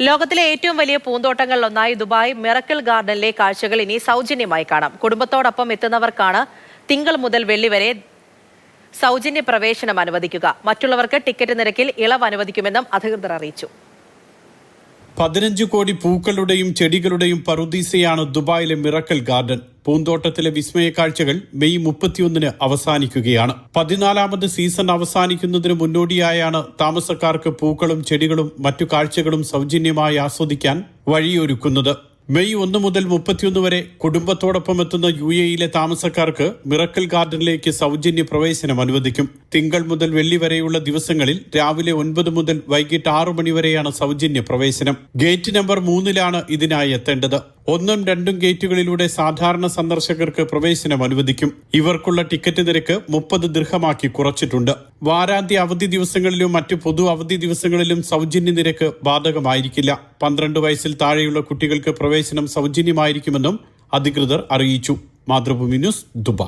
ലോകത്തിലെ ഏറ്റവും വലിയ പൂന്തോട്ടങ്ങളിലൊന്നായി ദുബായ് മിറക്കിൾ ഗാർഡനിലെ കാഴ്ചകൾ ഇനി സൗജന്യമായി കാണാം. കുടുംബത്തോടൊപ്പം എത്തുന്നവർക്കാണ് തിങ്കൾ മുതൽ വെള്ളി വരെ സൗജന്യ പ്രവേശനം അനുവദിക്കുക. മറ്റുള്ളവർക്ക് ടിക്കറ്റ് നിരക്കിൽ ഇളവ് അനുവദിക്കുമെന്നും അധികൃതർ അറിയിച്ചു. 15 കോടി പൂക്കളുടെയും ചെടികളുടെയും പറുദീസയാണ് ദുബായിലെ മിറക്കിൾ ഗാർഡൻ. പൂന്തോട്ടത്തിലെ വിസ്മയ കാഴ്ചകൾ മെയ് 31 അവസാനിക്കുകയാണ്. 14ാമത് സീസൺ അവസാനിക്കുന്നതിന് മുന്നോടിയായാണ് താമസക്കാർക്ക് പൂക്കളും ചെടികളും മറ്റു കാഴ്ചകളും സൗജന്യമായി ആസ്വദിക്കാൻ വഴിയൊരുക്കുന്നത്. മെയ് 1 മുതൽ 31 വരെ കുടുംബത്തോടൊപ്പം എത്തുന്ന UAE-യിലെ താമസക്കാർക്ക് മിറക്കിൾ ഗാർഡനിലേക്ക് സൗജന്യ പ്രവേശനം അനുവദിക്കും. തിങ്കൾ മുതൽ വെള്ളി വരെയുള്ള ദിവസങ്ങളിൽ രാവിലെ 9 മുതൽ വൈകിട്ട് 6 മണി വരെയാണ് സൗജന്യ പ്രവേശനം. ഗേറ്റ് നമ്പർ 3-ലാണ് ഇതിനായി എത്തേണ്ടത്. 1ഉം 2ഉം ഗേറ്റുകളിലൂടെ സാധാരണ സന്ദർശകർക്ക് പ്രവേശനം അനുവദിക്കും. ഇവർക്കുള്ള ടിക്കറ്റ് നിരക്ക് 30 ദിർഹമാക്കി കുറച്ചിട്ടുണ്ട്. വാരാന്ത്യ അവധി ദിവസങ്ങളിലും മറ്റു പൊതു അവധി ദിവസങ്ങളിലും സൗജന്യ നിരക്ക് ബാധകമായിരിക്കില്ല. 12 വയസ്സിൽ താഴെയുള്ള കുട്ടികൾക്ക് പ്രവേശനം സൗജന്യമായിരിക്കുമെന്നും അധികൃതർ അറിയിച്ചു. Mathrubhumi news, Dubai.